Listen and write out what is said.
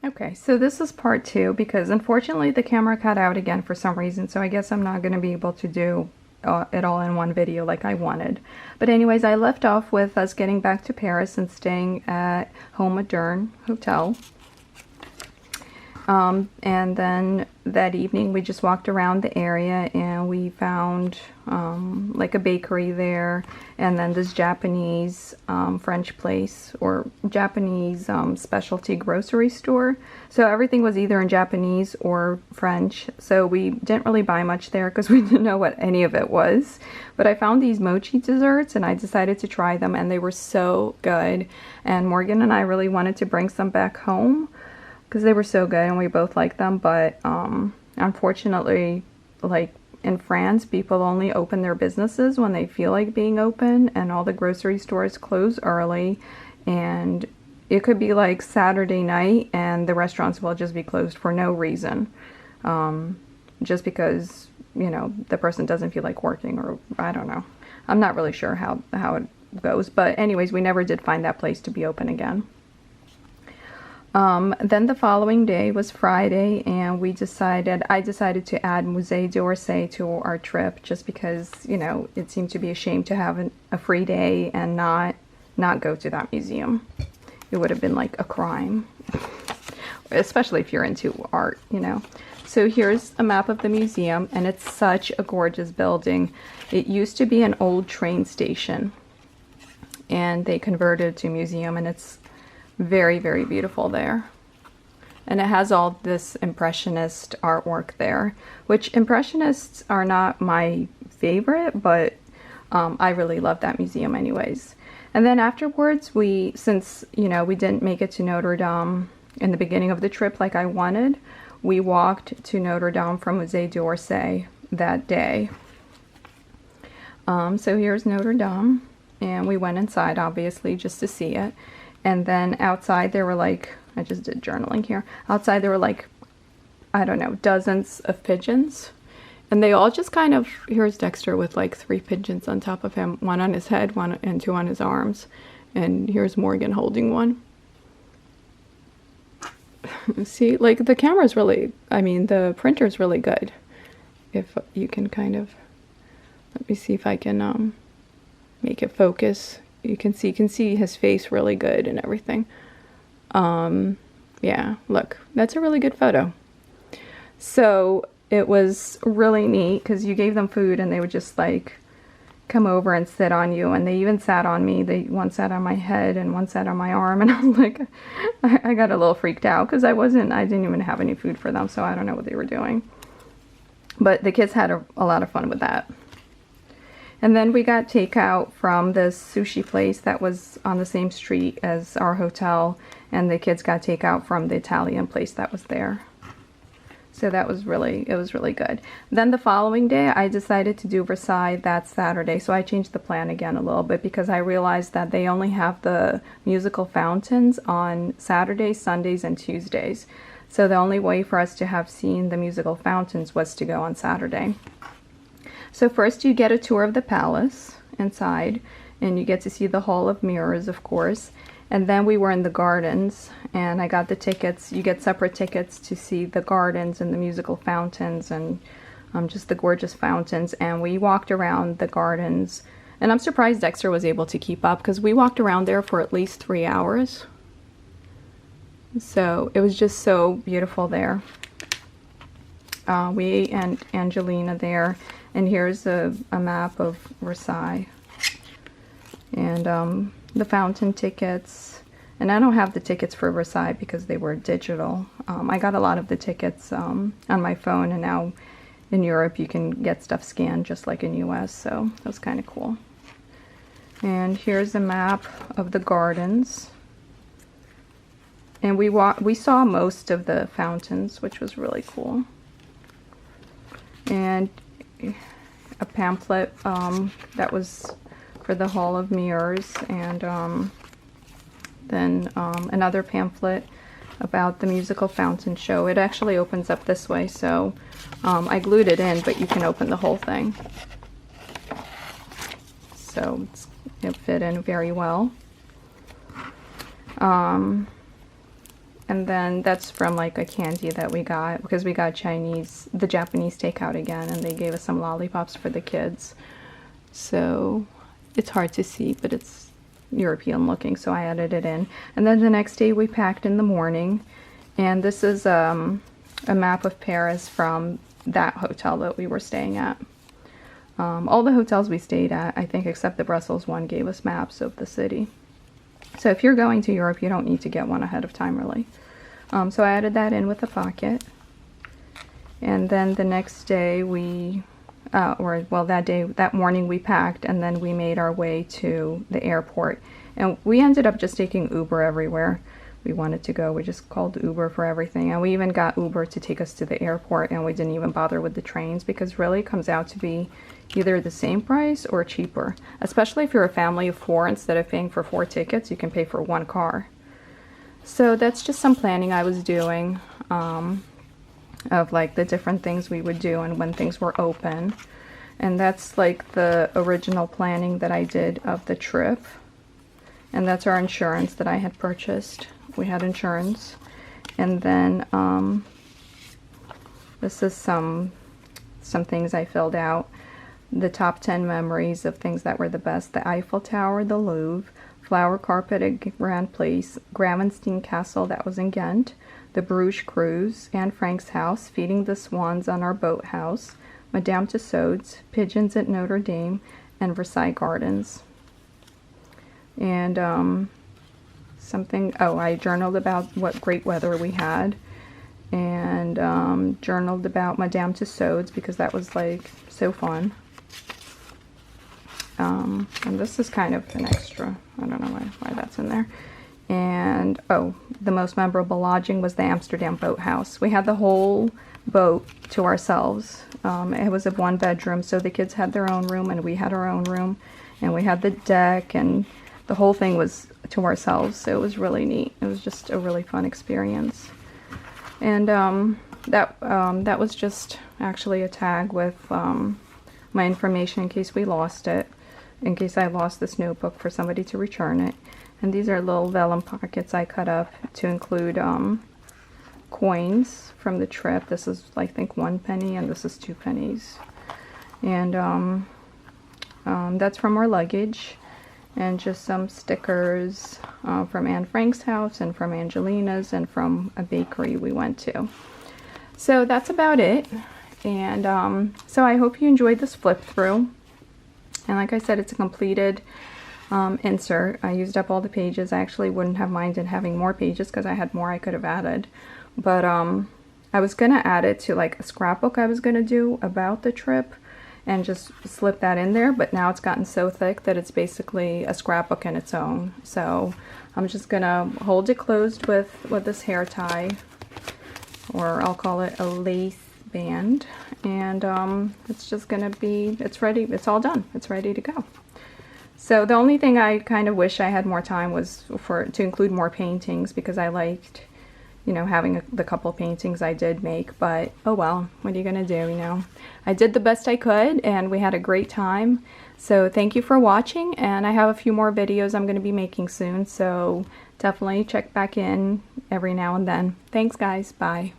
Okay, so this is part two because unfortunately the camera cut out again for some reason, so I guess I'm not going to be able to do it all in one video like I wanted. But anyways, I left off with us getting back to Paris and staying at Home Moderne Hotel. And then that evening we just walked around the area and we found like a bakery there, and then this Japanese French place or Japanese specialty grocery store. So everything was either in Japanese or French, so we didn't really buy much there because we didn't know what any of it was. But I found these mochi desserts and I decided to try them, and they were so good, and Morgan and I really wanted to bring some back home because they were so good and we both liked them. But unfortunately, like in France, people only open their businesses when they feel like being open, and all the grocery stores close early, and it could be like Saturday night and the restaurants will just be closed for no reason, just because, you know, the person doesn't feel like working, or I don't know. I'm not really sure how it goes, but anyways, we never did find that place to be open again. Then the following day was Friday, and I decided to add Musée d'Orsay to our trip, just because, you know, it seemed to be a shame to have a free day and not go to that museum. It would have been like a crime, especially if you're into art, you know. So here's a map of the museum, and it's such a gorgeous building. It used to be an old train station, and they converted it to a museum, and it's very, very beautiful there. And it has all this impressionist artwork there, which impressionists are not my favorite, but I really love that museum anyways. And then afterwards, since, you know, we didn't make it to Notre Dame in the beginning of the trip like I wanted, we walked to Notre Dame from Musée d'Orsay that day. So here's Notre Dame, and we went inside obviously just to see it. And then outside there were like, I just did journaling here. Outside there were like, I don't know, dozens of pigeons. And they all just kind of, here's Dexter with like 3 pigeons on top of him. One on his head, one and 2 on his arms. And here's Morgan holding one. See, like the camera's really, I mean, the printer's really good. If you can kind of, let me see if I can make it focus. You can see his face really good and everything. Yeah, look, that's a really good photo. So it was really neat because you gave them food and they would just like come over and sit on you, and they even sat on me. One sat on my head and one sat on my arm, and I was like, I got a little freaked out because I didn't even have any food for them, so I don't know what they were doing. But the kids had a lot of fun with that. And then we got takeout from this sushi place that was on the same street as our hotel, and the kids got takeout from the Italian place that was there. So it was really good. Then the following day, I decided to do Versailles that Saturday, so I changed the plan again a little bit because I realized that they only have the musical fountains on Saturdays, Sundays, and Tuesdays. So the only way for us to have seen the musical fountains was to go on Saturday. So first you get a tour of the palace inside, and you get to see the Hall of Mirrors, of course. And then we were in the gardens, and I got the tickets. You get separate tickets to see the gardens and the musical fountains and just the gorgeous fountains. And we walked around the gardens, and I'm surprised Dexter was able to keep up because we walked around there for at least 3 hours. So it was just so beautiful there. We ate Angelina there. And here's a map of Versailles. And the fountain tickets. And I don't have the tickets for Versailles because they were digital. I got a lot of the tickets on my phone, and now in Europe you can get stuff scanned just like in US, so that was kind of cool. And here's a map of the gardens. And we saw most of the fountains, which was really cool. And a pamphlet that was for the Hall of Mirrors, and then another pamphlet about the musical fountain show. It actually opens up this way, so I glued it in, but you can open the whole thing. So it fit in very well. And then that's from like a candy that we got because we got the Japanese takeout again, and they gave us some lollipops for the kids. So it's hard to see, but it's European looking, so I added it in. And then the next day we packed in the morning, and this is a map of Paris from that hotel that we were staying at. All the hotels we stayed at, I think except the Brussels one, gave us maps of the city. So if you're going to Europe, you don't need to get one ahead of time, really. So I added that in with the pocket. And then the next day that morning we packed, and then we made our way to the airport. And we ended up just taking Uber everywhere we wanted to go. We just called Uber for everything. And we even got Uber to take us to the airport, and we didn't even bother with the trains because really it comes out to be either the same price or cheaper. Especially if you're a family of 4, instead of paying for 4 tickets, you can pay for 1 car. So that's just some planning I was doing of like the different things we would do and when things were open. And that's like the original planning that I did of the trip. And that's our insurance that I had purchased. We had insurance. And then this is some things I filled out. The top 10 memories of things that were the best: the Eiffel Tower, the Louvre, flower carpet at Grand Place, Gravenstein Castle, that was in Ghent, the Bruges cruise, Anne Frank's house, feeding the swans on our boathouse, Madame Tussauds, pigeons at Notre Dame, and Versailles Gardens. And I journaled about what great weather we had, and journaled about Madame Tussauds because that was like so fun. And this is kind of an extra. I don't know why that's in there. And the most memorable lodging was the Amsterdam boathouse. We had the whole boat to ourselves. It was a 1-bedroom, so the kids had their own room and we had our own room, and we had the deck, and the whole thing was to ourselves. So it was really neat. It was just a really fun experience. And that was just actually a tag with my information in case we lost it, in case I lost this notebook for somebody to return it. And these are little vellum pockets I cut up to include coins from the trip. This is, I think, 1 penny, and this is 2 pennies. And that's from our luggage. And just some stickers from Anne Frank's house, and from Angelina's, and from a bakery we went to. So that's about it. And so I hope you enjoyed this flip through. And like I said, it's a completed insert. I used up all the pages. I actually wouldn't have minded having more pages because I had more I could have added. But I was going to add it to like a scrapbook I was going to do about the trip and just slip that in there. But now it's gotten so thick that it's basically a scrapbook in its own. So I'm just going to hold it closed with this hair tie, or I'll call it a lace band. And it's just going to be, it's ready. It's all done. It's ready to go. So the only thing I kind of wish I had more time was to include more paintings, because I liked, you know, having the couple of paintings I did make. But oh well, what are you gonna do, you know? I did the best I could, and we had a great time. So thank you for watching, and I have a few more videos I'm going to be making soon, so definitely check back in every now and then. Thanks guys, bye.